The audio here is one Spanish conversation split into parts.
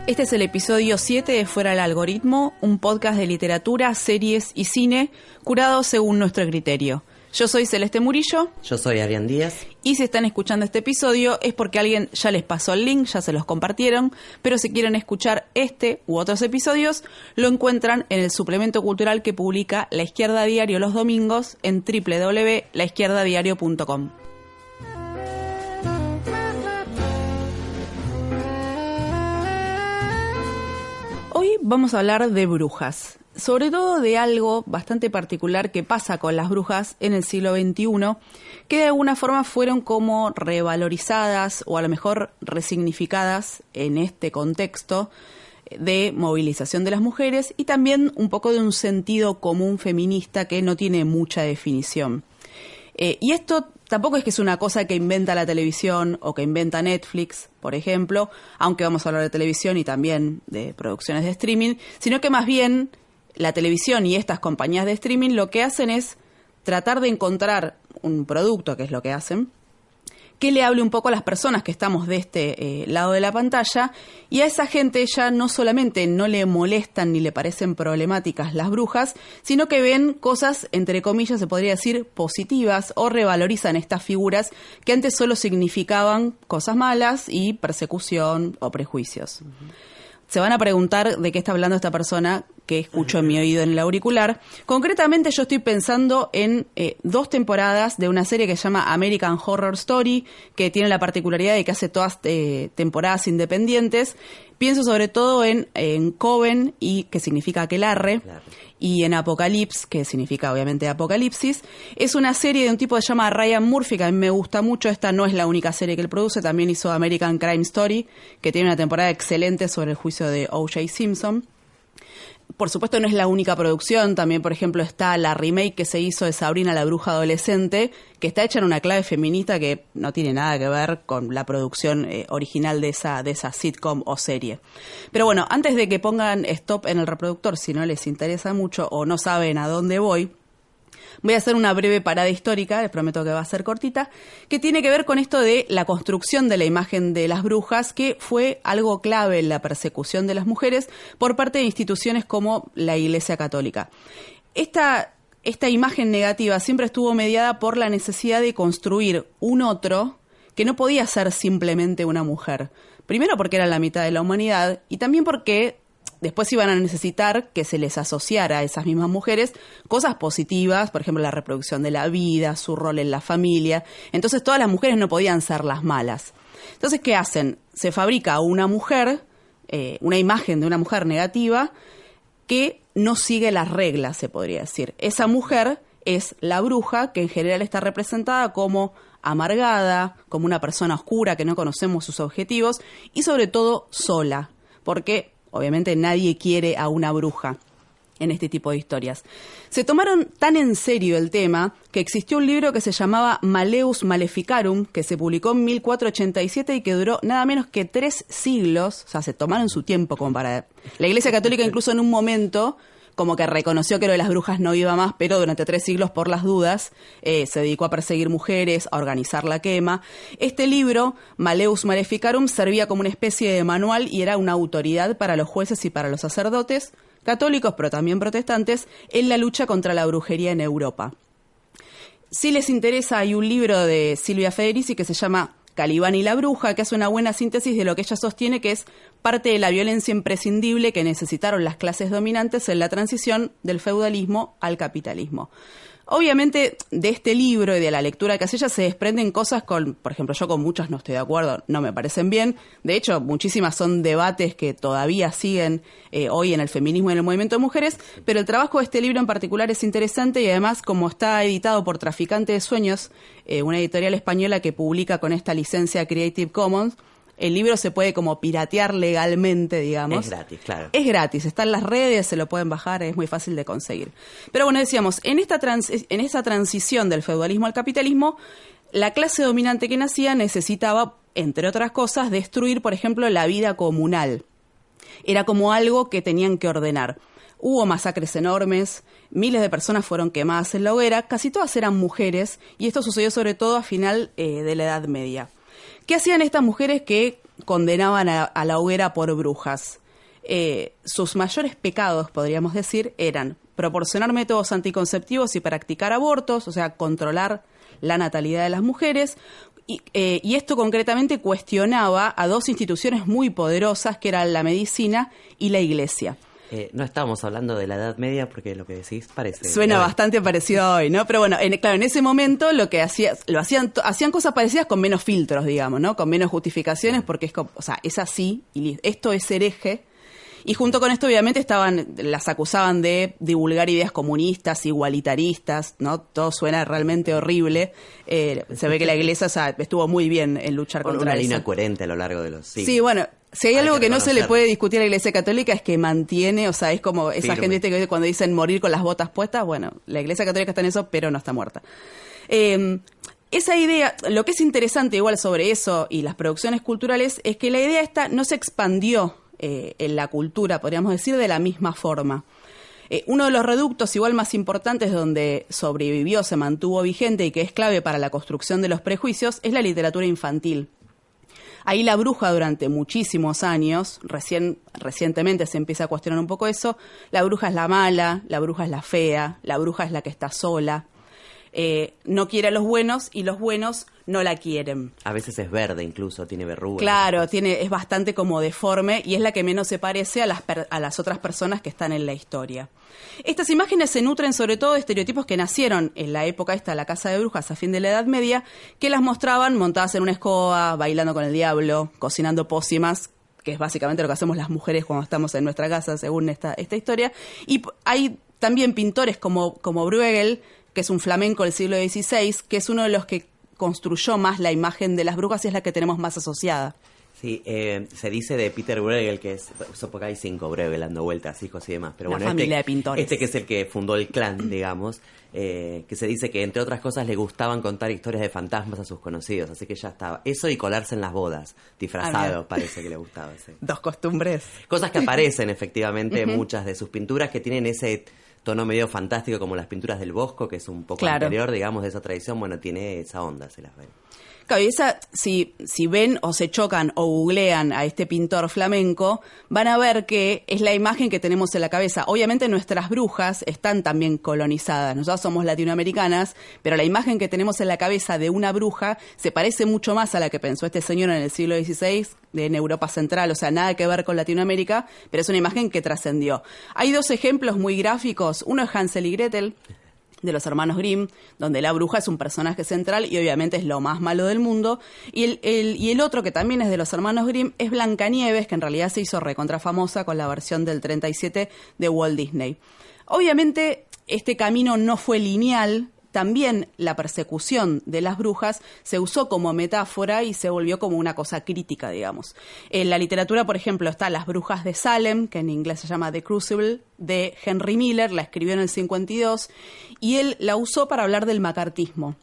Este es el episodio 7 de Fuera del Algoritmo, un podcast de literatura, series y cine, curado según nuestro criterio. Yo soy Celeste Murillo. Yo soy Arián Díaz. Y si están escuchando este episodio es porque alguien ya les pasó el link, ya se los compartieron, pero si quieren escuchar este u otros episodios, lo encuentran en el suplemento cultural que publica La Izquierda Diario los domingos en www.laizquierdadiario.com. Hoy vamos a hablar de brujas, sobre todo de algo bastante particular que pasa con las brujas en el siglo XXI, que de alguna forma fueron como revalorizadas o a lo mejor resignificadas en este contexto de movilización de las mujeres y también un poco de un sentido común feminista que no tiene mucha definición. Y esto tampoco es que es una cosa que inventa la televisión o que inventa Netflix, por ejemplo, aunque vamos a hablar de televisión y también de producciones de streaming, sino que más bien la televisión y estas compañías de streaming lo que hacen es tratar de encontrar un producto, que es lo que hacen, que le hable un poco a las personas que estamos de este lado de la pantalla, y a esa gente ya no solamente no le molestan ni le parecen problemáticas las brujas, sino que ven cosas, entre comillas, se podría decir, positivas, o revalorizan estas figuras que antes solo significaban cosas malas y persecución o prejuicios. Se van a preguntar de qué está hablando esta persona que escucho en mi oído en el auricular. Concretamente yo estoy pensando en 2 temporadas de una serie que se llama American Horror Story, que tiene la particularidad de que hace todas temporadas independientes. Pienso sobre todo en Coven, y que significa aquelarre, y en Apocalypse, que significa obviamente apocalipsis. Es una serie de un tipo que se llama Ryan Murphy, que a mí me gusta mucho. Esta no es la única serie que él produce, también hizo American Crime Story, que tiene una temporada excelente sobre el juicio de O.J. Simpson. Por supuesto no es la única producción, también por ejemplo está la remake que se hizo de Sabrina la bruja adolescente, que está hecha en una clave feminista que no tiene nada que ver con la producción original de esa sitcom o serie. Pero bueno, antes de que pongan stop en el reproductor, si no les interesa mucho o no saben a dónde voy a hacer una breve parada histórica, les prometo que va a ser cortita, que tiene que ver con esto de la construcción de la imagen de las brujas, que fue algo clave en la persecución de las mujeres por parte de instituciones como la Iglesia Católica. Esta imagen negativa siempre estuvo mediada por la necesidad de construir un otro que no podía ser simplemente una mujer. Primero porque era la mitad de la humanidad y también porque después iban a necesitar que se les asociara a esas mismas mujeres cosas positivas, por ejemplo, la reproducción de la vida, su rol en la familia. Entonces todas las mujeres no podían ser las malas. Entonces, ¿qué hacen? Se fabrica una mujer, una imagen de una mujer negativa que no sigue las reglas, se podría decir. Esa mujer es la bruja, que en general está representada como amargada, como una persona oscura que no conocemos sus objetivos y sobre todo sola, porque obviamente nadie quiere a una bruja en este tipo de historias. Se tomaron tan en serio el tema que existió un libro que se llamaba Malleus Maleficarum, que se publicó en 1487 y que duró nada menos que 3 siglos. O sea, se tomaron su tiempo como para... La Iglesia Católica incluso en un momento como que reconoció que lo de las brujas no iba más, pero durante 3 siglos, por las dudas, se dedicó a perseguir mujeres, a organizar la quema. Este libro, Malleus Maleficarum, servía como una especie de manual y era una autoridad para los jueces y para los sacerdotes, católicos, pero también protestantes, en la lucha contra la brujería en Europa. Si les interesa, hay un libro de Silvia Federici que se llama Calibán y la bruja, que hace una buena síntesis de lo que ella sostiene que es parte de la violencia imprescindible que necesitaron las clases dominantes en la transición del feudalismo al capitalismo. Obviamente, de este libro y de la lectura que hace ella se desprenden cosas por ejemplo, yo con muchas no estoy de acuerdo, no me parecen bien. De hecho, muchísimas son debates que todavía siguen hoy en el feminismo y en el movimiento de mujeres, pero el trabajo de este libro en particular es interesante y además, como está editado por Traficante de Sueños, una editorial española que publica con esta licencia Creative Commons, el libro se puede como piratear legalmente, digamos. Es gratis, claro. Es gratis, está en las redes, se lo pueden bajar, es muy fácil de conseguir. Pero bueno, decíamos, en esta transición del feudalismo al capitalismo, la clase dominante que nacía necesitaba, entre otras cosas, destruir, por ejemplo, la vida comunal. Era como algo que tenían que ordenar. Hubo masacres enormes, miles de personas fueron quemadas en la hoguera, casi todas eran mujeres, y esto sucedió sobre todo a final de la Edad Media. ¿Qué hacían estas mujeres que condenaban a la hoguera por brujas. Sus mayores pecados, podríamos decir, eran proporcionar métodos anticonceptivos y practicar abortos, o sea, controlar la natalidad de las mujeres, y esto concretamente cuestionaba a dos instituciones muy poderosas, que eran la medicina y la iglesia. No estábamos hablando de la Edad Media porque lo que decís parece... Suena bastante parecido a hoy, ¿no? Pero bueno, claro, en ese momento lo que hacían cosas parecidas con menos filtros, digamos, ¿no? Con menos justificaciones, porque es así, y esto es hereje. Y junto con esto, obviamente, las acusaban de divulgar ideas comunistas, igualitaristas, ¿no? Todo suena realmente horrible. Se ve que la iglesia estuvo muy bien en luchar contra eso. Una línea coherente a lo largo de los siglos. Sí, bueno, si hay algo que no se le puede discutir a la Iglesia Católica es que mantiene, o sea, es como esa firme. gente que cuando dicen morir con las botas puestas, bueno, la Iglesia Católica está en eso, pero no está muerta. Esa idea, lo que es interesante igual sobre eso y las producciones culturales, es que la idea esta no se expandió en la cultura, podríamos decir, de la misma forma. Uno de los reductos igual más importantes donde sobrevivió, se mantuvo vigente y que es clave para la construcción de los prejuicios es la literatura infantil. Ahí la bruja durante muchísimos años, recientemente se empieza a cuestionar un poco eso, la bruja es la mala, la bruja es la fea, la bruja es la que está sola, no quiere a los buenos y los buenos no la quieren. A veces es verde incluso, tiene verrugas. Claro, es bastante como deforme y es la que menos se parece a las otras personas que están en la historia. Estas imágenes se nutren sobre todo de estereotipos que nacieron en la época la casa de brujas a fin de la Edad Media, que las mostraban montadas en una escoba, bailando con el diablo, cocinando pócimas, que es básicamente lo que hacemos las mujeres cuando estamos en nuestra casa, según esta historia. Y hay también pintores como Bruegel, que es un flamenco del siglo XVI, que es uno de los que construyó más la imagen de las brujas y es la que tenemos más asociada. Sí, se dice de Peter Bruegel, que es porque hay 5 Bruegel dando vueltas, hijos y demás. Pero una bueno, familia de pintores. Este que es el que fundó el clan, digamos, que se dice que entre otras cosas le gustaban contar historias de fantasmas a sus conocidos, así que ya estaba. Eso y colarse en las bodas, disfrazado, parece que le gustaba. Sí. Dos costumbres. Cosas que aparecen efectivamente en muchas de sus pinturas, que tienen ese tono medio fantástico, como las pinturas del Bosco, que es un poco anterior, digamos, de esa tradición. Bueno, tiene esa onda, se las ven. Claro, y si ven o se chocan o googlean a este pintor flamenco, van a ver que es la imagen que tenemos en la cabeza. Obviamente nuestras brujas están también colonizadas, nosotros somos latinoamericanas, pero la imagen que tenemos en la cabeza de una bruja se parece mucho más a la que pensó este señor en el siglo XVI, en Europa Central, o sea, nada que ver con Latinoamérica, pero es una imagen que trascendió. Hay 2 ejemplos muy gráficos, uno es Hansel y Gretel, de los hermanos Grimm, donde la bruja es un personaje central y obviamente es lo más malo del mundo, y el otro, que también es de los hermanos Grimm, es Blancanieves, que en realidad se hizo recontra famosa con la versión del 37 de Walt Disney. Obviamente este camino no fue lineal. También la persecución de las brujas se usó como metáfora y se volvió como una cosa crítica, digamos. En la literatura, por ejemplo, está Las brujas de Salem, que en inglés se llama The Crucible, de Henry Miller, la escribió en el 52, y él la usó para hablar del macartismo,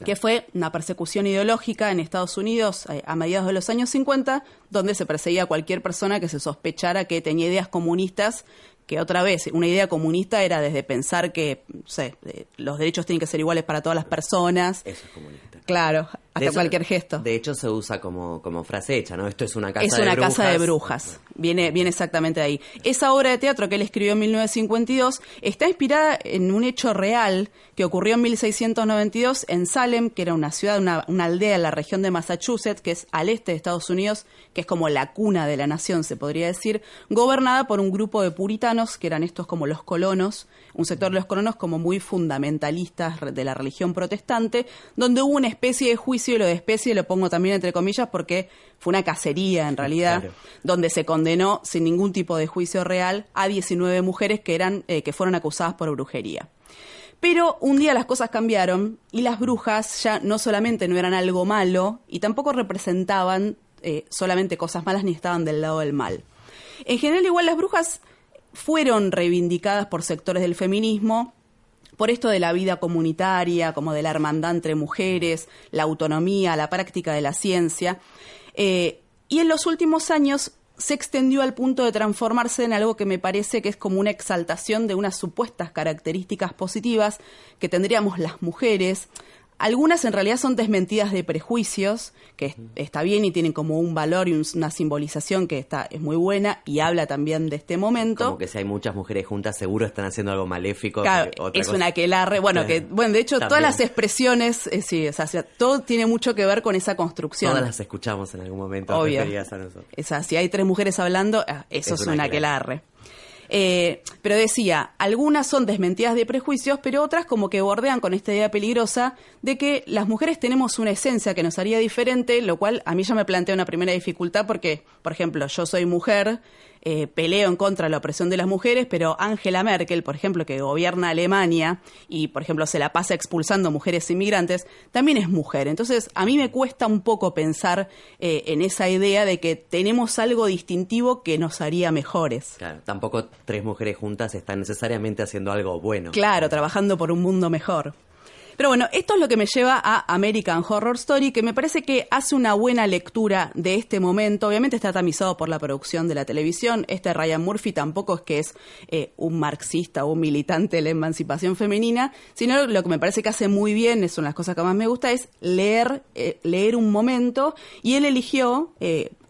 que fue una persecución ideológica en Estados Unidos a mediados de los años 50, donde se perseguía a cualquier persona que se sospechara que tenía ideas comunistas, que otra vez, una idea comunista era desde pensar que, no sé, los derechos tienen que ser iguales para todas las personas. Eso es comunista. Claro, hasta cualquier gesto. De hecho, se usa como frase hecha, ¿no? Esto es una casa de brujas. Es una casa de brujas. Viene exactamente de ahí. Esa obra de teatro que él escribió en 1952 está inspirada en un hecho real que ocurrió en 1692 en Salem, que era una ciudad, una aldea en la región de Massachusetts, que es al este de Estados Unidos, que es como la cuna de la nación, se podría decir, gobernada por un grupo de puritanos, que eran estos como los colonos, un sector de los colonos como muy fundamentalistas de la religión protestante, donde hubo una especie de juicio, y lo de especie lo pongo también entre comillas porque fue una cacería en realidad, claro, donde se condenó sin ningún tipo de juicio real a 19 mujeres que fueron acusadas por brujería. Pero un día las cosas cambiaron y las brujas ya no solamente no eran algo malo y tampoco representaban solamente cosas malas ni estaban del lado del mal. En general igual las brujas fueron reivindicadas por sectores del feminismo, por esto de la vida comunitaria, como de la hermandad entre mujeres, la autonomía, la práctica de la ciencia. Y en los últimos años se extendió al punto de transformarse en algo que me parece que es como una exaltación de unas supuestas características positivas que tendríamos las mujeres. Algunas en realidad son desmentidas de prejuicios, que está bien y tienen como un valor y una simbolización que es muy buena y habla también de este momento. Como que si hay muchas mujeres juntas seguro están haciendo algo maléfico. Claro, es una aquelarre. Bueno, de hecho también. todas las expresiones, sí, o sea, todo tiene mucho que ver con esa construcción. Todas las escuchamos en algún momento. Obvio. Referidas a nosotros. Si hay 3 mujeres hablando, eso es una aquelarre. Pero decía, algunas son desmentidas de prejuicios, pero otras como que bordean con esta idea peligrosa de que las mujeres tenemos una esencia que nos haría diferente, lo cual a mí ya me plantea una primera dificultad porque, por ejemplo, yo soy mujer, peleo en contra de la opresión de las mujeres, pero Angela Merkel, por ejemplo, que gobierna Alemania y, por ejemplo, se la pasa expulsando mujeres inmigrantes, también es mujer. Entonces, a mí me cuesta un poco pensar en esa idea de que tenemos algo distintivo que nos haría mejores. Claro, tampoco 3 mujeres juntas están necesariamente haciendo algo bueno. Claro, trabajando por un mundo mejor. Pero bueno, esto es lo que me lleva a American Horror Story, que me parece que hace una buena lectura de este momento. Obviamente está tamizado por la producción de la televisión. Ryan Murphy tampoco es que es un marxista o un militante de la emancipación femenina, sino lo que me parece que hace muy bien, es una de las cosas que más me gusta, es leer un momento, y él eligió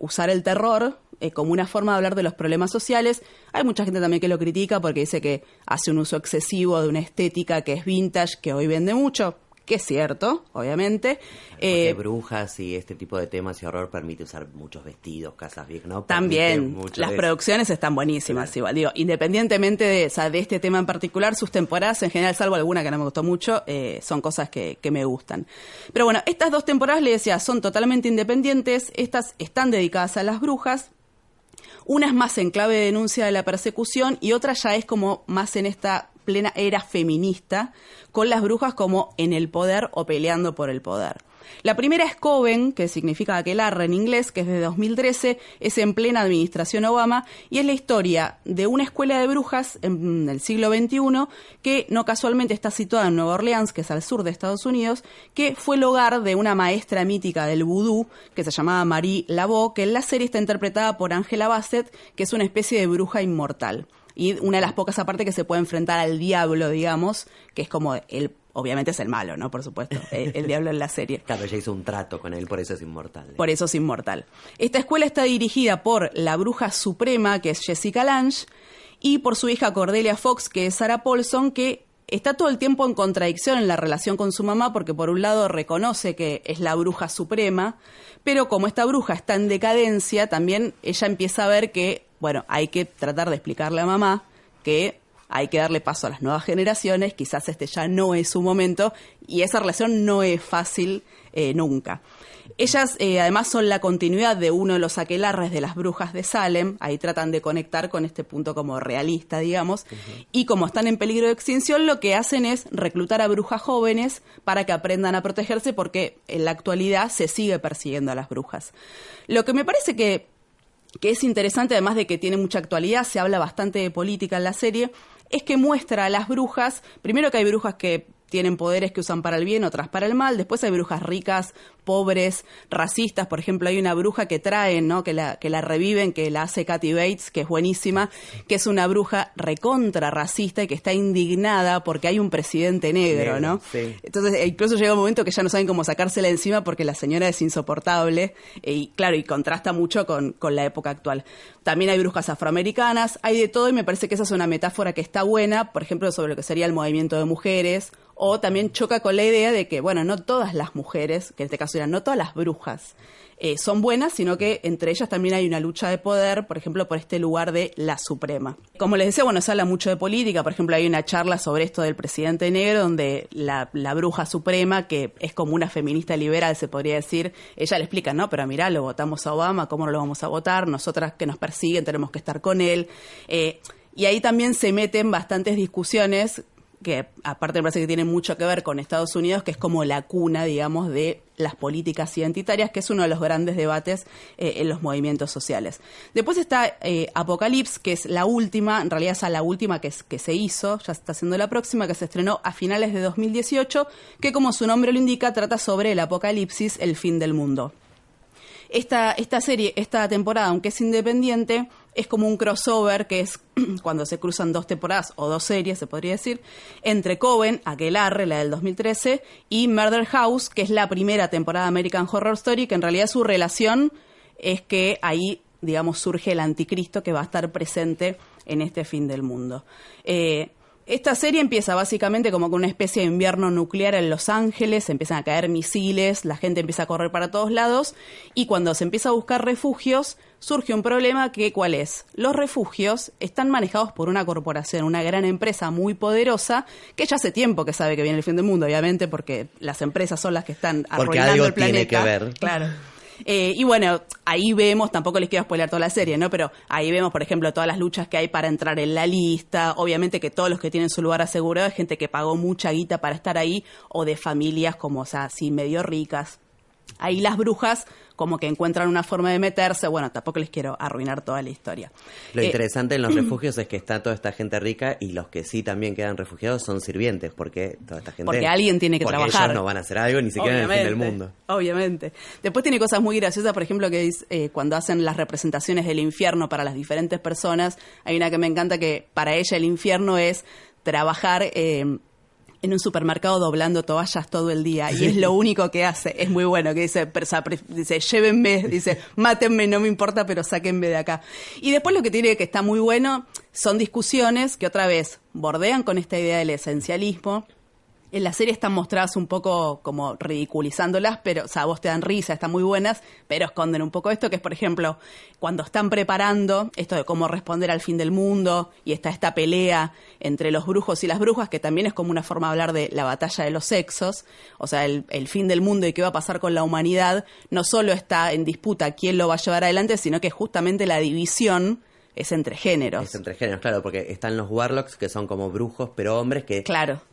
usar el terror como una forma de hablar de los problemas sociales. Hay mucha gente también que lo critica porque dice que hace un uso excesivo de una estética que es vintage, que hoy vende mucho, que es cierto, obviamente. Porque brujas y este tipo de temas y horror permite usar muchos vestidos, casas viejas, ¿no? También, las producciones están buenísimas, claro. Igual, digo, independientemente de este tema en particular, sus temporadas en general, salvo alguna que no me gustó mucho, son cosas que me gustan. Pero bueno, estas 2 temporadas, le decía, son totalmente independientes, estas están dedicadas a las brujas. Una es más en clave de denuncia de la persecución y otra ya es como más en esta plena era feminista, con las brujas como en el poder o peleando por el poder. La primera es Coven, que significa aquelarre en inglés, que es de 2013, es en plena administración Obama, y es la historia de una escuela de brujas en el siglo XXI, que no casualmente está situada en Nueva Orleans, que es al sur de Estados Unidos, que fue el hogar de una maestra mítica del vudú, que se llamaba Marie Laveau, que en la serie está interpretada por Angela Bassett, que es una especie de bruja inmortal. Y una de las pocas aparte que se puede enfrentar al diablo, digamos, que es como obviamente es el malo, ¿no? Por supuesto, el diablo en la serie. Claro, ella hizo un trato con él, por eso es inmortal. Por eso es inmortal. Esta escuela está dirigida por la bruja suprema, que es Jessica Lange, y por su hija Cordelia Fox, que es Sarah Paulson, que está todo el tiempo en contradicción en la relación con su mamá, porque por un lado reconoce que es la bruja suprema, pero como esta bruja está en decadencia, también ella empieza a ver que, bueno, hay que tratar de explicarle a mamá que hay que darle paso a las nuevas generaciones, quizás este ya no es su momento, y esa relación no es fácil nunca. Ellas además son la continuidad de uno de los aquelarres de las brujas de Salem, ahí tratan de conectar con este punto como realista, digamos, y como están en peligro de extinción, lo que hacen es reclutar a brujas jóvenes para que aprendan a protegerse, porque en la actualidad se sigue persiguiendo a las brujas. Lo que me parece que es interesante, además de que tiene mucha actualidad, se habla bastante de política en la serie, es que muestra a las brujas, primero que hay brujas que tienen poderes que usan para el bien, otras para el mal. Después hay brujas ricas, pobres, racistas. Por ejemplo, hay una bruja que traen, ¿no? que la reviven, que la hace Kathy Bates, que es buenísima, que es una bruja recontra racista y que está indignada porque hay un presidente negro, ¿no? Sí. Entonces, incluso llega un momento que ya no saben cómo sacársela encima porque la señora es insoportable y, claro, y contrasta mucho con la época actual. También hay brujas afroamericanas, hay de todo y me parece que esa es una metáfora que está buena, por ejemplo, sobre lo que sería el movimiento de mujeres. O también choca con la idea de que, bueno, no todas las mujeres, que en este caso eran no todas las brujas, son buenas, sino que entre ellas también hay una lucha de poder, por ejemplo, por este lugar de la suprema. Como les decía, bueno, se habla mucho de política, por ejemplo, hay una charla sobre esto del presidente negro, donde la bruja suprema, que es como una feminista liberal, se podría decir, ella le explica, no, pero mirá, lo votamos a Obama, ¿cómo no lo vamos a votar? Nosotras que nos persiguen tenemos que estar con él. Y ahí también se meten bastantes discusiones que aparte me parece que tiene mucho que ver con Estados Unidos, que es como la cuna, digamos, de las políticas identitarias, que es uno de los grandes debates en los movimientos sociales. Después está Apocalypse, que es la última, en realidad es la última que se hizo, ya está siendo la próxima, que se estrenó a finales de 2018, que como su nombre lo indica, trata sobre el apocalipsis, el fin del mundo. Esta serie, esta temporada, aunque es independiente, es como un crossover, que es cuando se cruzan 2 temporadas, o 2 series, se podría decir, entre Coven, Aquelarre, la del 2013, y Murder House, que es la primera temporada de American Horror Story, que en realidad su relación es que ahí, digamos, surge el anticristo que va a estar presente en este fin del mundo. Esta serie empieza básicamente como con una especie de invierno nuclear en Los Ángeles, se empiezan a caer misiles, la gente empieza a correr para todos lados, y cuando se empieza a buscar refugios, surge un problema que, ¿cuál es? Los refugios están manejados por una corporación, una gran empresa muy poderosa, que ya hace tiempo que sabe que viene el fin del mundo, obviamente, porque las empresas son las que están arruinando el planeta. Porque algo tiene que ver. Claro. Y bueno, ahí vemos, tampoco les quiero spoilear toda la serie, ¿no? Pero ahí vemos, por ejemplo, todas las luchas que hay para entrar en la lista. Obviamente que todos los que tienen su lugar asegurado es gente que pagó mucha guita para estar ahí, o de familias como, o sea, así medio ricas. Ahí las brujas como que encuentran una forma de meterse. Bueno, tampoco les quiero arruinar toda la historia. Lo interesante en los refugios es que está toda esta gente rica, y los que sí también quedan refugiados son sirvientes, porque toda esta gente... Porque alguien tiene que trabajar. Porque ellos no van a hacer algo ni siquiera en el fin del mundo. Obviamente. Después tiene cosas muy graciosas, por ejemplo, que es cuando hacen las representaciones del infierno para las diferentes personas. Hay una que me encanta, que para ella el infierno es trabajar... en un supermercado doblando toallas todo el día, y es lo único que hace. Es muy bueno, que dice, llévenme, dice, mátenme, no me importa, pero sáquenme de acá. Y después lo que tiene, que está muy bueno, son discusiones que otra vez bordean con esta idea del esencialismo. En la serie están mostradas un poco como ridiculizándolas, pero, o sea, a vos te dan risa, están muy buenas, pero esconden un poco esto, que es, por ejemplo, cuando están preparando esto de cómo responder al fin del mundo, y está esta pelea entre los brujos y las brujas, que también es como una forma de hablar de la batalla de los sexos, o sea, el fin del mundo y qué va a pasar con la humanidad, no solo está en disputa quién lo va a llevar adelante, sino que justamente la división es entre géneros. Es entre géneros, claro, porque están los warlocks, que son como brujos, pero hombres, que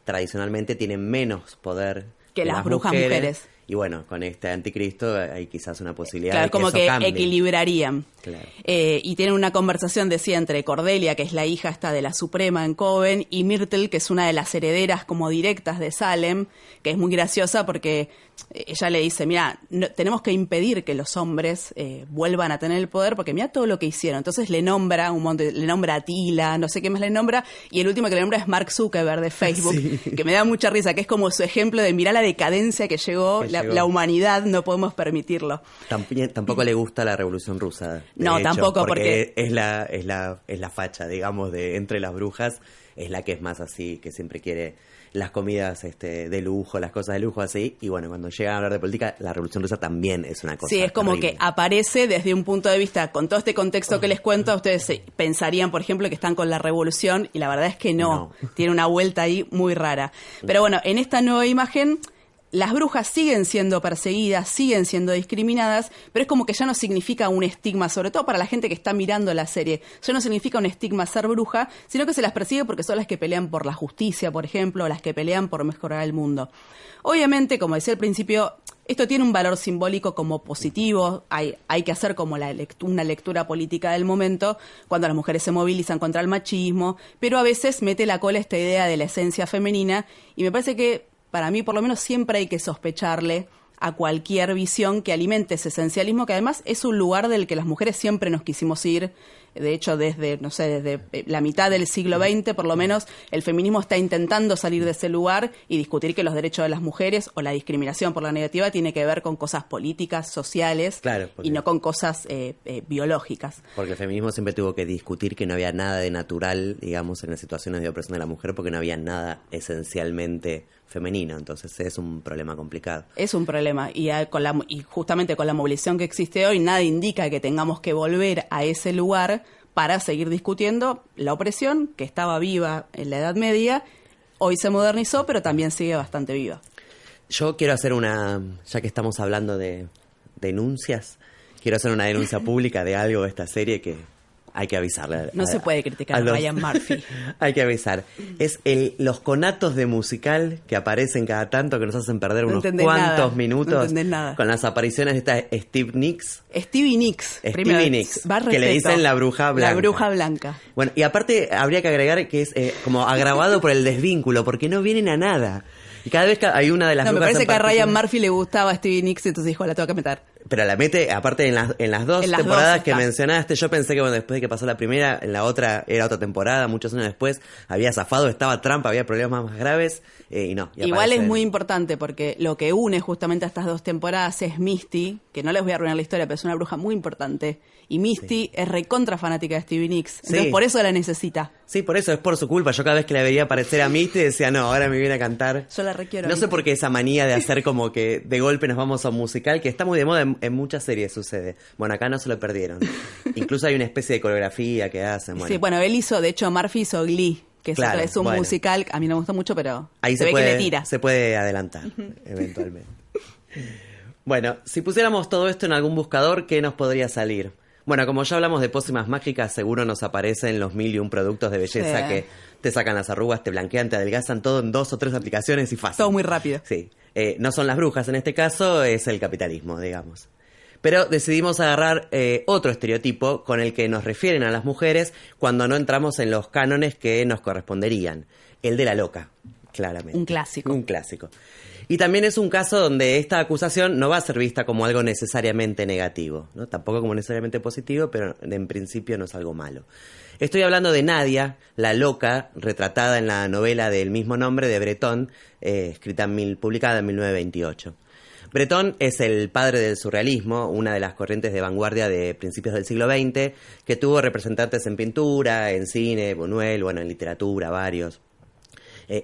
tradicionalmente tienen menos poder que las brujas mujeres. Y bueno, con este anticristo hay quizás una posibilidad de que como eso que cambie. Equilibrarían. Claro. Y tienen una conversación, decía, entre Cordelia, que es la hija esta de la Suprema en Coven, y Myrtle, que es una de las herederas como directas de Salem, que es muy graciosa porque ella le dice, mira, tenemos que impedir que los hombres vuelvan a tener el poder, porque mira todo lo que hicieron. Entonces le nombra un montón, le nombra a Tila, no sé qué más le nombra, y el último que le nombra es Mark Zuckerberg de Facebook, que me da mucha risa, que es como su ejemplo de mirar la decadencia que llegó la humanidad, no podemos permitirlo. Tampoco le gusta la Revolución Rusa. No, hecho, tampoco, porque es la facha, digamos, de entre las brujas, es la que es más así, que siempre quiere las comidas de lujo, las cosas de lujo así, y bueno, cuando llegan a hablar de política, la Revolución Rusa también es una cosa. Sí, es como terrible. Que aparece desde un punto de vista, con todo este contexto que les cuento, ustedes pensarían, por ejemplo, que están con la Revolución, y la verdad es que no. Tiene una vuelta ahí muy rara. Pero bueno, en esta nueva imagen, las brujas siguen siendo perseguidas, siguen siendo discriminadas, pero es como que ya no significa un estigma, sobre todo para la gente que está mirando la serie, ya no significa un estigma ser bruja, sino que se las persigue porque son las que pelean por la justicia, por ejemplo, o las que pelean por mejorar el mundo. Obviamente, como decía al principio, esto tiene un valor simbólico como positivo, hay que hacer como una lectura política del momento, cuando las mujeres se movilizan contra el machismo, pero a veces mete la cola esta idea de la esencia femenina, y me parece que para mí, por lo menos, siempre hay que sospecharle a cualquier visión que alimente ese esencialismo, que además es un lugar del que las mujeres siempre nos quisimos ir. De hecho, desde la mitad del siglo XX, por lo menos, el feminismo está intentando salir de ese lugar y discutir que los derechos de las mujeres o la discriminación por la negativa tiene que ver con cosas políticas, sociales, y no con cosas biológicas. Porque el feminismo siempre tuvo que discutir que no había nada de natural, digamos, en las situaciones de opresión de la mujer, porque no había nada esencialmente femenino, entonces es un problema complicado. Es un problema, y justamente con la movilización que existe hoy, nada indica que tengamos que volver a ese lugar para seguir discutiendo la opresión que estaba viva en la Edad Media, hoy se modernizó, pero también sigue bastante viva. Yo quiero hacer ya que estamos hablando de denuncias, quiero hacer una denuncia pública de algo de esta serie que hay que avisarle. No se puede criticar a Ryan Murphy. Hay que avisar. Es los conatos de musical que aparecen cada tanto, que nos hacen perder unos cuantos minutos. No nada. Con las apariciones de esta Stevie Nicks. Stevie Nicks, que le dicen la bruja blanca. La bruja blanca. Bueno, y aparte habría que agregar que es como agravado por el desvínculo, porque no vienen a nada. Y cada vez que hay una de las brujas... me parece que a Ryan Murphy le gustaba Stevie Nicks, entonces dijo, la tengo que meter. Pero la mete, aparte en las dos En las temporadas dos que está. mencionaste, yo pensé que bueno, después de que pasó la primera, en la otra era otra temporada, muchos años después, había zafado, estaba Trump, había problemas más graves, y no. Y Igual aparece es muy importante porque lo que une justamente a estas 2 temporadas es Misty, que no les voy a arruinar la historia, pero es una bruja muy importante. Y Misty es recontra fanática de Stevie Nicks, entonces Sí. por eso la necesita. Sí, por eso, es por su culpa. Yo cada vez que la veía aparecer a Misty decía, no, ahora me viene a cantar. Yo la requiero. No sé por qué esa manía de hacer como que de golpe nos vamos a un musical, que está muy de moda en muchas series sucede. Bueno, acá no se lo perdieron. Incluso hay una especie de coreografía que hacen. Bueno. Sí, bueno, él hizo, de hecho, Murphy hizo Glee, que Claro, es un bueno. musical, a mí no me gusta mucho, pero Ahí se ve puede, que le tira. se puede adelantar, eventualmente. Bueno, si pusiéramos todo esto en algún buscador, ¿qué nos podría salir? Bueno, como ya hablamos de pócimas mágicas, seguro nos aparecen los 1001 productos de belleza Sí. que te sacan las arrugas, te blanquean, te adelgazan, todo en 2 o 3 aplicaciones y fácil. Todo muy rápido. Sí. No son las brujas en este caso, es el capitalismo, digamos. Pero decidimos agarrar otro estereotipo con el que nos refieren a las mujeres cuando no entramos en los cánones que nos corresponderían. El de la loca, claramente. Un clásico. Un clásico. Y también es un caso donde esta acusación no va a ser vista como algo necesariamente negativo, ¿no? Tampoco como necesariamente positivo, pero en principio no es algo malo. Estoy hablando de Nadia, la loca, retratada en la novela del mismo nombre de Breton, publicada en 1928. Breton es el padre del surrealismo, una de las corrientes de vanguardia de principios del siglo XX, que tuvo representantes en pintura, en cine, Buñuel, bueno, en literatura, varios.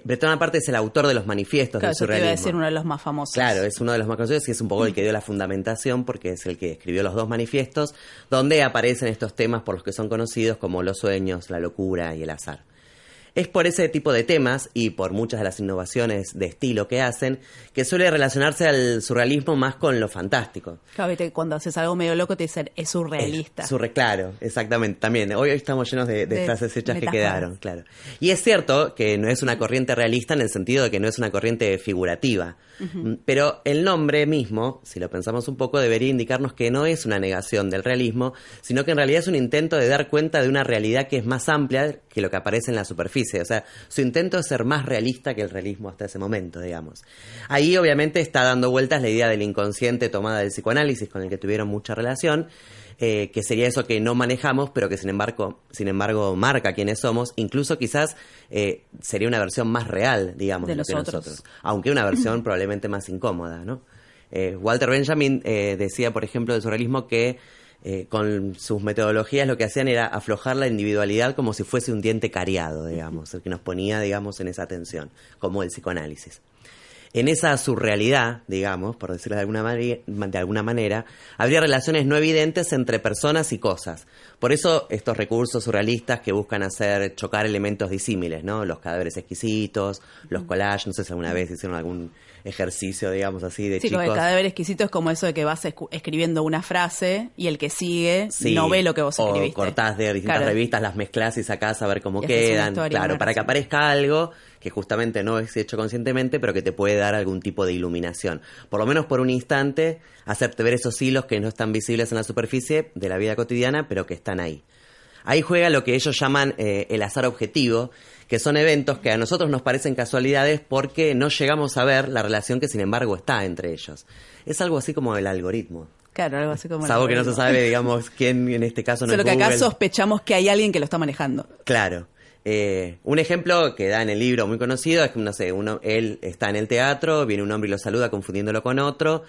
Breton aparte es el autor de los manifiestos Claro, del yo te iba a surrealismo. decir uno de los más famosos. Claro, es uno de los más conocidos y es un poco el que dio la fundamentación porque es el que escribió los 2 manifiestos donde aparecen estos temas por los que son conocidos como los sueños, la locura y el azar. Es por ese tipo de temas y por muchas de las innovaciones de estilo que hacen que suele relacionarse al surrealismo más con lo fantástico. Claro, viste, cuando haces algo medio loco te dicen, es surrealista. Claro, exactamente. También, hoy estamos llenos de frases hechas que metáforas. quedaron, claro. Y es cierto que no es una corriente realista en el sentido de que no es una corriente figurativa. Pero el nombre mismo, si lo pensamos un poco, debería indicarnos que no es una negación del realismo, sino que en realidad es un intento de dar cuenta de una realidad que es más amplia que lo que aparece en la superficie. O sea, su intento es ser más realista que el realismo hasta ese momento, digamos. Ahí obviamente está dando vueltas la idea del inconsciente tomada del psicoanálisis, con el que tuvieron mucha relación, que sería eso que no manejamos, pero que sin embargo marca quiénes somos. Incluso quizás sería una versión más real, digamos, De lo que nosotros. nosotros. Aunque una versión probablemente más incómoda, ¿no? Walter Benjamin decía, por ejemplo, del surrealismo que con sus metodologías lo que hacían era aflojar la individualidad como si fuese un diente cariado, digamos, el que nos ponía, digamos, en esa tensión, como el psicoanálisis. En esa surrealidad, digamos, por decirlo de alguna manera, habría relaciones no evidentes entre personas y cosas. Por eso estos recursos surrealistas que buscan hacer chocar elementos disímiles, ¿no? Los cadáveres exquisitos, los collages, no sé si alguna vez hicieron algún ejercicio, digamos así, de Sí, chicos. lo de cadáver exquisito es como eso de que vas escribiendo una frase y el que sigue no ve lo que vos escribiste. O cortás de distintas Claro. revistas, las mezclás y sacás a ver cómo Y haces una quedan. historia, Claro, una para que reseña. aparezca algo que justamente no es hecho conscientemente, pero que te puede dar algún tipo de iluminación. Por lo menos por un instante, hacerte ver esos hilos que no están visibles en la superficie de la vida cotidiana, pero que están ahí. Ahí juega lo que ellos llaman el azar objetivo, que son eventos que a nosotros nos parecen casualidades porque no llegamos a ver la relación que sin embargo está entre ellos. Es algo así como el algoritmo. Claro, algo así como... Salvo que no se sabe, digamos, quién en este caso no Solo es que acá Google. sospechamos que hay alguien que lo está manejando. Claro. Un ejemplo que da en el libro muy conocido es que, no sé, él está en el teatro, viene un hombre y lo saluda confundiéndolo con otro.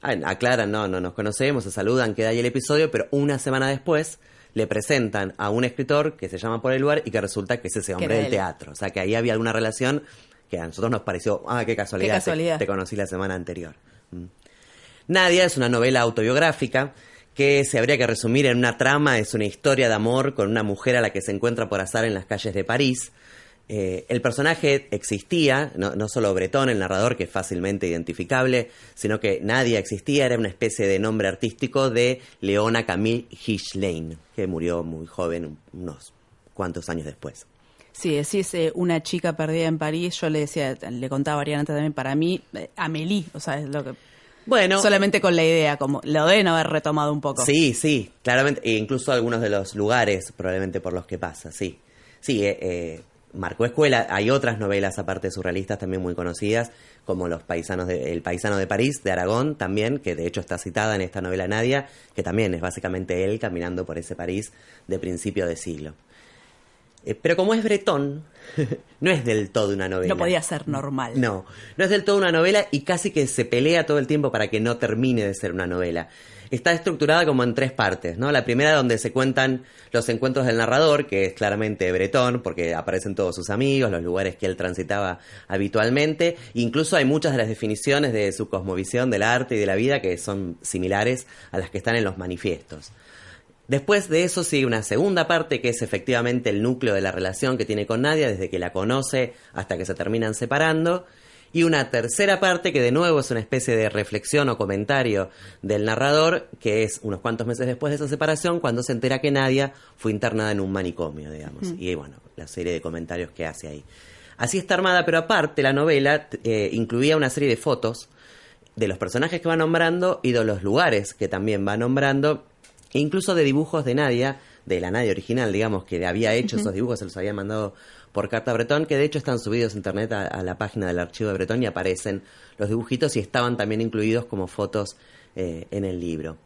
Aclaran, no nos conocemos, se saludan, queda ahí el episodio, pero una semana después le presentan a un escritor que se llama por el lugar y que resulta que es ese hombre era del él. teatro. O sea, que ahí había alguna relación que a nosotros nos pareció, qué casualidad, Qué casualidad. Te conocí la semana anterior. Nadia es una novela autobiográfica que se habría que resumir en una trama, es una historia de amor con una mujer a la que se encuentra por azar en las calles de París. El personaje existía, no solo Breton, el narrador, que es fácilmente identificable, sino que Nadia existía, era una especie de nombre artístico de Leona Camille Hirschlein, que murió muy joven, unos cuantos años después. Sí, decís una chica perdida en París, yo le contaba a Ariana antes también, para mí, Amélie, o sea, es lo que... Bueno, solamente con la idea, como lo deben haber retomado un poco. Sí, claramente, e incluso algunos de los lugares probablemente por los que pasa, sí. Sí, marcó escuela. Hay otras novelas, aparte surrealistas, también muy conocidas, como El paisano de París, de Aragón, también, que de hecho está citada en esta novela Nadia, que también es básicamente él caminando por ese París de principio de siglo. Pero como es bretón, no es del todo una novela. No podía ser normal. No es del todo una novela y casi que se pelea todo el tiempo para que no termine de ser una novela. Está estructurada como en 3 partes, ¿no? La primera donde se cuentan los encuentros del narrador, que es claramente bretón, porque aparecen todos sus amigos, los lugares que él transitaba habitualmente. Incluso hay muchas de las definiciones de su cosmovisión del arte y de la vida que son similares a las que están en los manifiestos. Después de eso sigue una segunda parte que es efectivamente el núcleo de la relación que tiene con Nadia desde que la conoce hasta que se terminan separando. Y una tercera parte que de nuevo es una especie de reflexión o comentario del narrador, que es unos cuantos meses después de esa separación, cuando se entera que Nadia fue internada en un manicomio, digamos. Y bueno, la serie de comentarios que hace ahí. Así está armada, pero aparte la novela incluía una serie de fotos de los personajes que va nombrando y de los lugares que también va nombrando, e incluso de dibujos de Nadia, de la Nadia original, digamos, que había hecho esos dibujos, se los había mandado por carta a Bretón, que de hecho están subidos a internet a la página del archivo de Bretón y aparecen los dibujitos y estaban también incluidos como fotos en el libro.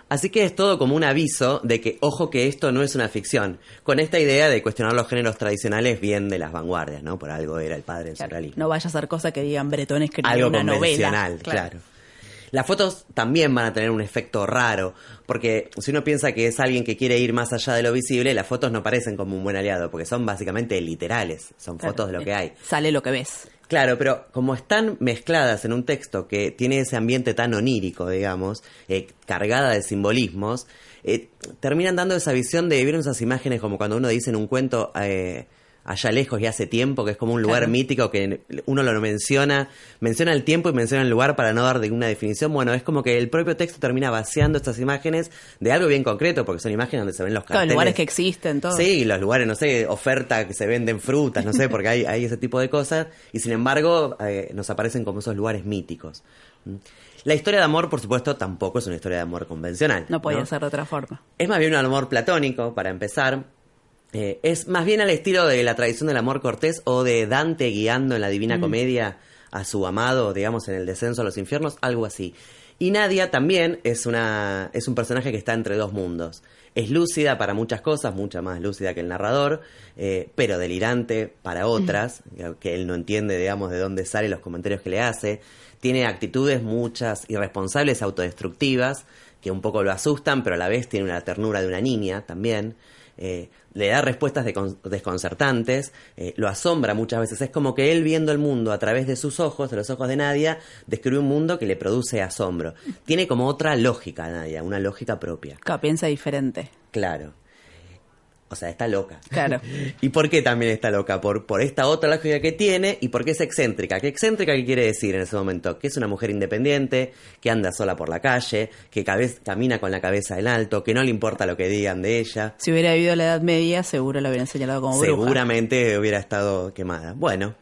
Así que es todo como un aviso de que, ojo, que esto no es una ficción, con esta idea de cuestionar los géneros tradicionales bien de las vanguardias, ¿no? Por algo era el padre del surrealismo. No vaya a ser cosa que digan Bretón escribió algo una novela. Convencional, claro. Las fotos también van a tener un efecto raro, porque si uno piensa que es alguien que quiere ir más allá de lo visible, las fotos no parecen como un buen aliado, porque son básicamente literales, son fotos de lo que hay. Sale lo que ves. Claro, pero como están mezcladas en un texto que tiene ese ambiente tan onírico, digamos, cargada de simbolismos, terminan dando esa visión de, ¿vieron esas imágenes como cuando uno dice en un cuento allá lejos y hace tiempo, que es como un lugar mítico que uno lo menciona el tiempo y menciona el lugar para no dar ninguna definición? Bueno, es como que el propio texto termina vaciando estas imágenes de algo bien concreto, porque son imágenes donde se ven los carteles. Los lugares que existen, todo. Sí, los lugares, no sé, oferta que se venden frutas, no sé, porque hay ese tipo de cosas, y sin embargo nos aparecen como esos lugares míticos. La historia de amor, por supuesto, tampoco es una historia de amor convencional. No podía ser de otra forma. Es más bien un amor platónico, para empezar. Es más bien al estilo de la tradición del amor cortés o de Dante guiando en la Divina Comedia a su amado, digamos, en el descenso a los infiernos, algo así. Y Nadia también es un personaje que está entre dos mundos. Es lúcida para muchas cosas, mucha más lúcida que el narrador, pero delirante para otras, que él no entiende, digamos, de dónde salen los comentarios que le hace. Tiene actitudes muchas irresponsables, autodestructivas, que un poco lo asustan, pero a la vez tiene una ternura de una niña también. Le da respuestas desconcertantes, lo asombra muchas veces. Es como que él, viendo el mundo a través de sus ojos, de los ojos de Nadia, describe un mundo que le produce asombro. Tiene como otra lógica Nadia, una lógica propia. Claro, piensa diferente. Claro. O sea, está loca. Claro. ¿Y por qué también está loca? Por esta otra lógica que tiene y porque es excéntrica. ¿Qué excéntrica qué quiere decir en ese momento? Que es una mujer independiente, que anda sola por la calle, que camina con la cabeza en alto, que no le importa lo que digan de ella. Si hubiera vivido la Edad Media, seguro la hubieran señalado como bruja. Seguramente hubiera estado quemada. Bueno,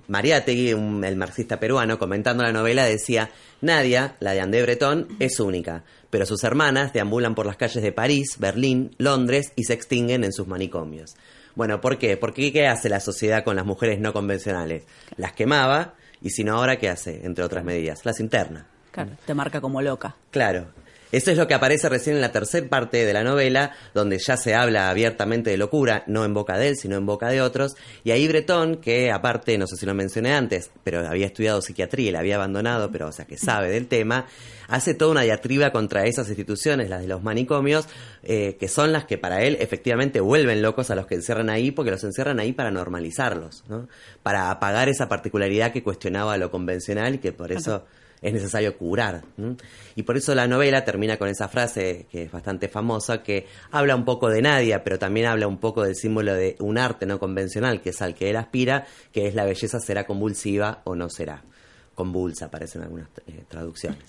Mariátegui, el marxista peruano, comentando la novela, decía: Nadia, la de André Breton, es única, pero sus hermanas deambulan por las calles de París, Berlín, Londres y se extinguen en sus manicomios. Bueno, ¿por qué? Porque ¿qué hace la sociedad con las mujeres no convencionales? Las quemaba, y si no, ahora ¿qué hace? Entre otras medidas, las interna. Claro, te marca como loca. Claro. Eso es lo que aparece recién en la tercera parte de la novela, donde ya se habla abiertamente de locura, no en boca de él, sino en boca de otros. Y ahí Bretón, que aparte, no sé si lo mencioné antes, pero había estudiado psiquiatría y la había abandonado, pero o sea que sabe del tema, hace toda una diatriba contra esas instituciones, las de los manicomios, que son las que para él efectivamente vuelven locos a los que encierran ahí, porque los encierran ahí para normalizarlos, ¿no? Para apagar esa particularidad que cuestionaba lo convencional y que por eso es necesario curar. Y por eso la novela termina con esa frase que es bastante famosa, que habla un poco de Nadia, pero también habla un poco del símbolo de un arte no convencional, que es al que él aspira, que es la belleza será convulsiva o no será. Convulsa, aparecen algunas traducciones.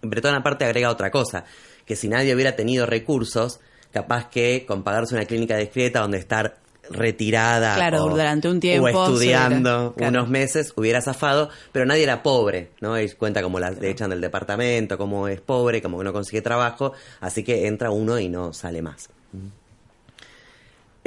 Bretón aparte agrega otra cosa, que si Nadia hubiera tenido recursos, capaz que con pagarse una clínica discreta donde estar retirada, claro, durante un tiempo, o estudiando claro, unos meses, hubiera zafado, pero nadie era pobre, ¿no? Y cuenta cómo le echan del departamento, cómo es pobre, cómo que no consigue trabajo, así que entra uno y no sale más.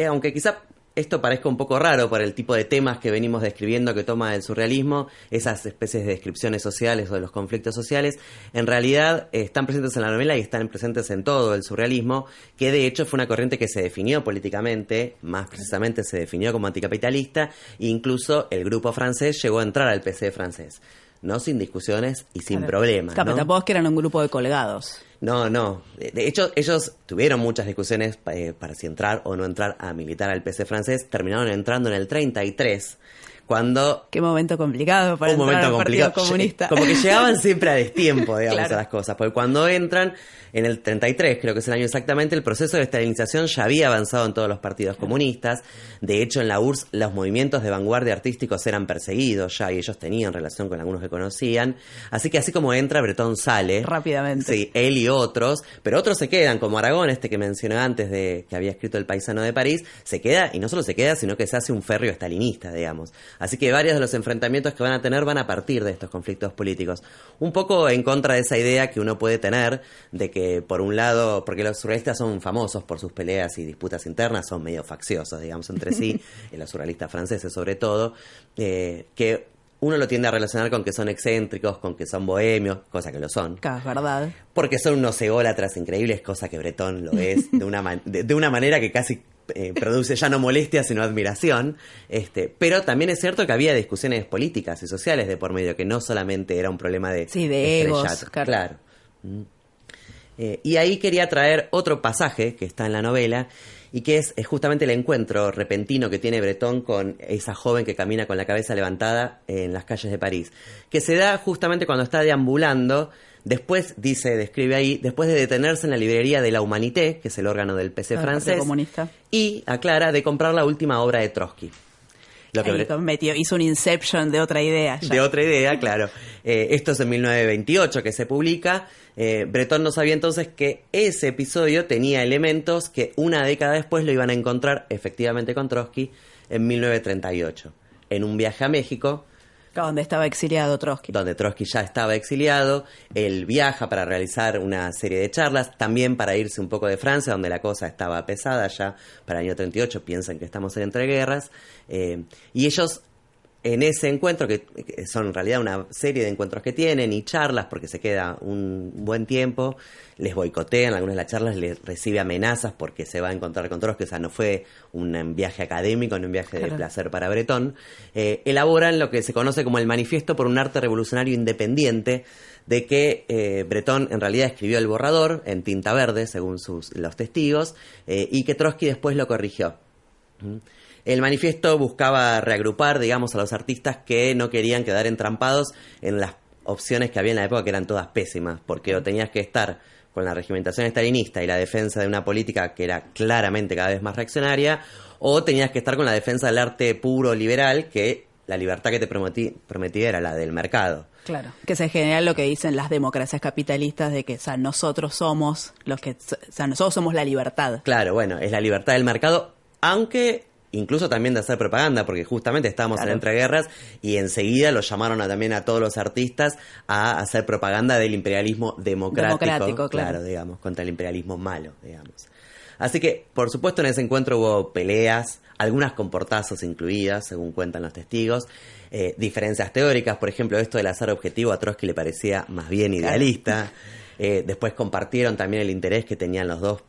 Aunque quizá esto parezca un poco raro por el tipo de temas que venimos describiendo que toma el surrealismo, esas especies de descripciones sociales o de los conflictos sociales, en realidad están presentes en la novela y están presentes en todo el surrealismo, que de hecho fue una corriente que se definió políticamente, más precisamente se definió como anticapitalista, e incluso el grupo francés llegó a entrar al PC francés, ¿no? Sin discusiones y sin problemas, Pero ¿no? tampoco es que eran un grupo de colgados. No, no. De hecho, ellos tuvieron muchas discusiones para si entrar o no entrar a militar al PC francés. Terminaron entrando en el 33, cuando... Qué momento complicado para entrar al Partido Comunista. Como que llegaban siempre a destiempo, digamos, Claro. a las cosas. Porque cuando entran, en el 33, creo que es el año exactamente, el proceso de estalinización ya había avanzado en todos los partidos comunistas. De hecho, en la URSS los movimientos de vanguardia artísticos eran perseguidos ya y ellos tenían relación con algunos que conocían. Así que así como entra, Bretón sale. Rápidamente. Sí, él y otros. Pero otros se quedan, como Aragón, este que mencioné antes, de que había escrito El paisano de París, se queda, y no solo se queda, sino que se hace un férreo estalinista, digamos. Así que varios de los enfrentamientos que van a tener van a partir de estos conflictos políticos. Un poco en contra de esa idea que uno puede tener de que, por un lado, porque los surrealistas son famosos por sus peleas y disputas internas, son medio facciosos, digamos, entre sí, los surrealistas franceses sobre todo, que uno lo tiende a relacionar con que son excéntricos, con que son bohemios, cosa que lo son. Claro, es verdad. Porque son unos ególatras increíbles, cosa que Bretón lo es de una manera que casi produce ya no molestia sino admiración, pero también es cierto que había discusiones políticas y sociales de por medio, que no solamente era un problema de egos, estrellato. Claro. Y ahí quería traer otro pasaje que está en la novela y que es justamente el encuentro repentino que tiene Bretón con esa joven que camina con la cabeza levantada en las calles de París, que se da justamente cuando está deambulando. Después, describe ahí, después de detenerse en la librería de la Humanité, que es el órgano del PC francés, comunista, y, aclara, de comprar la última obra de Trotsky. Hizo un Inception de otra idea. Ya. De otra idea, claro. Esto es en 1928 que se publica. Bretón no sabía entonces que ese episodio tenía elementos que una década después lo iban a encontrar efectivamente con Trotsky en 1938, en un viaje a México. Donde estaba exiliado Trotsky. Donde Trotsky ya estaba exiliado. Él viaja para realizar una serie de charlas, también para irse un poco de Francia, donde la cosa estaba pesada ya para el año 38, piensan que estamos en entreguerras. Y ellos, en ese encuentro, que son en realidad una serie de encuentros que tienen y charlas, porque se queda un buen tiempo, les boicotean algunas de las charlas, les recibe amenazas porque se va a encontrar con Trotsky. O sea, no fue un viaje académico, no un viaje de placer para Bretón. Elaboran lo que se conoce como el Manifiesto por un Arte Revolucionario Independiente, de que Bretón en realidad escribió el borrador en tinta verde, según los testigos, y que Trotsky después lo corrigió. El manifiesto buscaba reagrupar, digamos, a los artistas que no querían quedar entrampados en las opciones que había en la época, que eran todas pésimas, porque o tenías que estar con la regimentación estalinista y la defensa de una política que era claramente cada vez más reaccionaria, o tenías que estar con la defensa del arte puro liberal, que la libertad que te prometía era la del mercado. Claro, que es en general lo que dicen las democracias capitalistas, de que, o sea, nosotros somos nosotros somos la libertad. Claro, bueno, es la libertad del mercado, aunque incluso también de hacer propaganda, porque justamente estábamos en entreguerras y enseguida los llamaron también a todos los artistas a hacer propaganda del imperialismo democrático, claro, digamos, contra el imperialismo malo, digamos. Así que, por supuesto, en ese encuentro hubo peleas, algunas con portazos incluidas, según cuentan los testigos, diferencias teóricas, por ejemplo, esto del azar objetivo a Trotsky le parecía más bien idealista. Después compartieron también el interés que tenían los dos,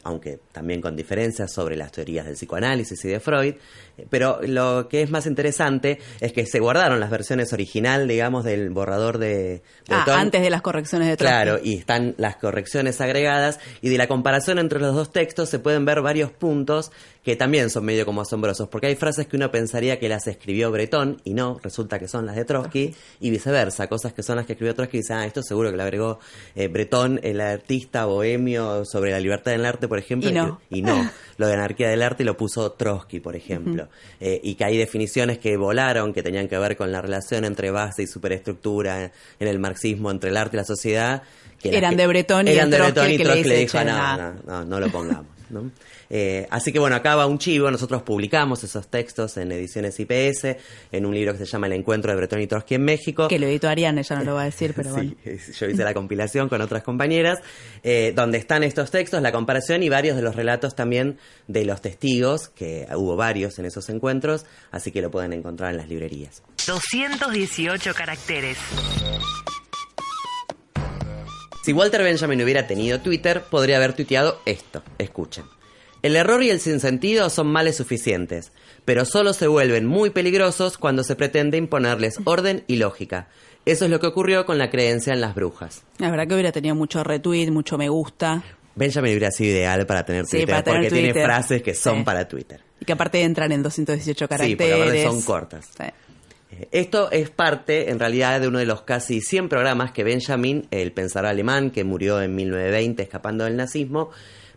aunque también con diferencias, sobre las teorías del psicoanálisis y de Freud. Pero lo que es más interesante es que se guardaron las versiones original, digamos, del borrador de Bretón. Antes de las correcciones de Trotsky. Claro, y están las correcciones agregadas, y de la comparación entre los dos textos se pueden ver varios puntos que también son medio como asombrosos, porque hay frases que uno pensaría que las escribió Bretón y no, resulta que son las de Trotsky, y viceversa, cosas que son las que escribió Trotsky y dicen, esto seguro que lo agregó Bretón, el artista bohemio, sobre la libertad del arte, por ejemplo, y no, lo de anarquía del arte lo puso Trotsky, por ejemplo. Y que hay definiciones que volaron, que tenían que ver con la relación entre base y superestructura en el marxismo, entre el arte y la sociedad, que eran de Bretón, y eran de Trotsky, Bretón, y que Trotsky le dice, dijo, no lo pongamos. ¿no? Así que bueno, acá va un chivo. Nosotros publicamos esos textos en Ediciones IPS, en un libro que se llama El encuentro de Bretón y Trotsky en México. Que lo editó Ariane, ella no lo va a decir, pero bueno. Sí, yo hice la compilación con otras compañeras, donde están estos textos, la comparación y varios de los relatos también de los testigos, que hubo varios en esos encuentros, así que lo pueden encontrar en las librerías. 218 caracteres. Si Walter Benjamin hubiera tenido Twitter, podría haber tuiteado esto. Escuchen. El error y el sinsentido son males suficientes, pero solo se vuelven muy peligrosos cuando se pretende imponerles orden y lógica. Eso es lo que ocurrió con la creencia en las brujas. La verdad que hubiera tenido mucho retweet, mucho me gusta. Benjamin hubiera sido ideal para tener Twitter, para tener porque Twitter. Tiene frases que son para Twitter. Y que aparte entran en 218 caracteres. Sí, porque aparte son cortas. Sí. Esto es parte, en realidad, de uno de los casi 100 programas que Benjamin, el pensador alemán que murió en 1920 escapando del nazismo,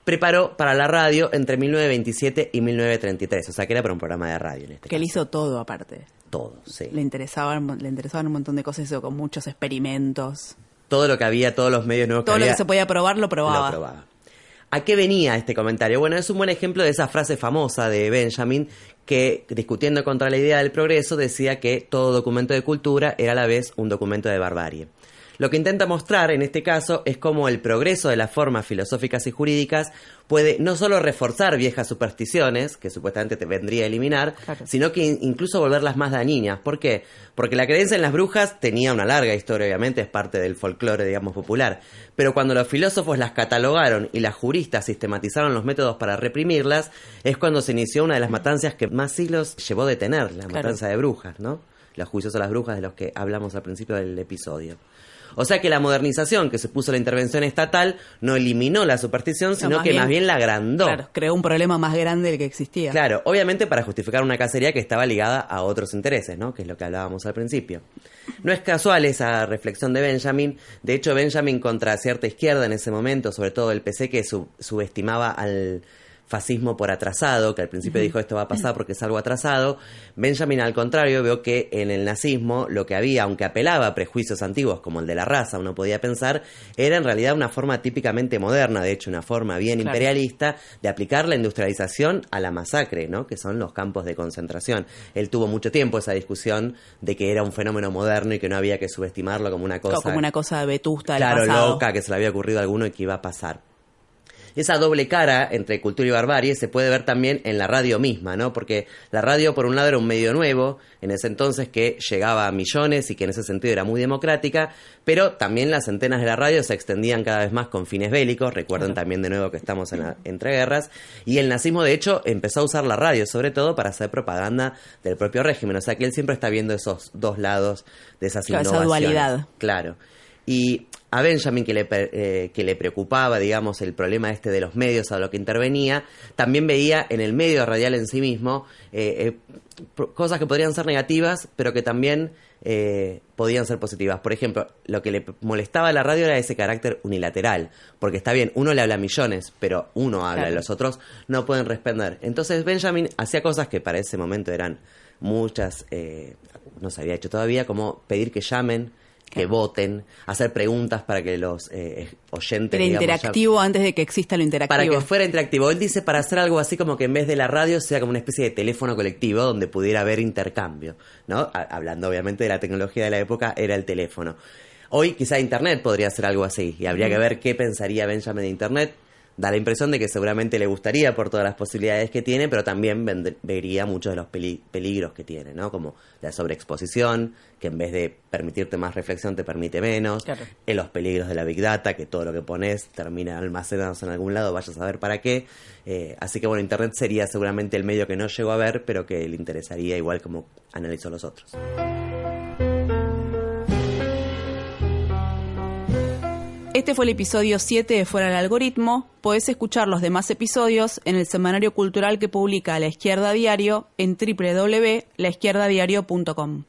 preparó para la radio entre 1927 y 1933. O sea, que era para un programa de radio en este Que él caso. hizo todo aparte. Todo, sí. Le interesaban un montón de cosas, eso, con muchos experimentos. Todo lo que había, todos los medios nuevos Todo que lo había, que se podía probar, lo lo probaba. probaba. ¿A qué venía este comentario? Bueno, es un buen ejemplo de esa frase famosa de Benjamin que, discutiendo contra la idea del progreso, decía que todo documento de cultura era a la vez un documento de barbarie. Lo que intenta mostrar en este caso es cómo el progreso de las formas filosóficas y jurídicas puede no solo reforzar viejas supersticiones, que supuestamente te vendría a eliminar, Claro. sino que incluso volverlas más dañinas. ¿Por qué? Porque la creencia en las brujas tenía una larga historia, obviamente, es parte del folclore, digamos, popular. Pero cuando los filósofos las catalogaron y las juristas sistematizaron los métodos para reprimirlas, es cuando se inició una de las matanzas que más siglos llevó a detener, la matanza de brujas, ¿no? Los juicios a las brujas de los que hablamos al principio del episodio. O sea que la modernización que supuso la intervención estatal no eliminó la superstición, sino que más bien la agrandó. Claro, creó un problema más grande del que existía. Claro, obviamente para justificar una cacería que estaba ligada a otros intereses, ¿no? Que es lo que hablábamos al principio. No es casual esa reflexión de Benjamin. De hecho, Benjamin, contra cierta izquierda en ese momento, sobre todo el PC, que subestimaba al fascismo por atrasado, que al principio dijo esto va a pasar porque es algo atrasado. Benjamin, al contrario, veo que en el nazismo lo que había, aunque apelaba a prejuicios antiguos como el de la raza, uno podía pensar, era en realidad una forma típicamente moderna, de hecho una forma bien imperialista, de aplicar la industrialización a la masacre, ¿no? Que son los campos de concentración. Él tuvo mucho tiempo esa discusión de que era un fenómeno moderno y que no había que subestimarlo como una cosa... Como una cosa vetusta del claro, pasado. loca, que se le había ocurrido a alguno y que iba a pasar. Esa doble cara entre cultura y barbarie se puede ver también en la radio misma, ¿no? Porque la radio, por un lado, era un medio nuevo, en ese entonces que llegaba a millones y que en ese sentido era muy democrática, pero también las antenas de la radio se extendían cada vez más con fines bélicos. Recuerden también de nuevo que estamos en entreguerras. Y el nazismo, de hecho, empezó a usar la radio, sobre todo para hacer propaganda del propio régimen. O sea que él siempre está viendo esos dos lados de esas innovaciones. Esa dualidad. Claro. Y a Benjamin, que le preocupaba, digamos, el problema este de los medios a lo que intervenía, también veía en el medio radial en sí mismo cosas que podrían ser negativas, pero que también podían ser positivas. Por ejemplo, lo que le molestaba a la radio era ese carácter unilateral, porque está bien, uno le habla a millones, pero uno habla, claro. Los otros no pueden responder. Entonces Benjamin hacía cosas que para ese momento eran muchas, no se había hecho todavía, como pedir que llamen, que voten, hacer preguntas para que los oyentes... Era digamos, interactivo antes de que exista lo interactivo. para que fuera interactivo. Él dice para hacer algo así como que en vez de la radio sea como una especie de teléfono colectivo donde pudiera haber intercambio, ¿no? Hablando obviamente de la tecnología de la época, era el teléfono. Hoy quizá Internet podría ser algo así y habría que ver qué pensaría Benjamin de Internet. Da la impresión de que seguramente le gustaría por todas las posibilidades que tiene, pero también vería muchos de los peligros que tiene, ¿no? Como la sobreexposición, que en vez de permitirte más reflexión te permite menos, Claro. Los peligros de la Big Data, que todo lo que pones termina almacenados en algún lado, vaya a saber para qué. Así que bueno, Internet sería seguramente el medio que no llegó a ver, pero que le interesaría igual como analizó los otros. Este fue el episodio 7 de Fuera del Algoritmo. Podés escuchar los demás episodios en el semanario cultural que publica La Izquierda Diario en www.laizquierdadiario.com.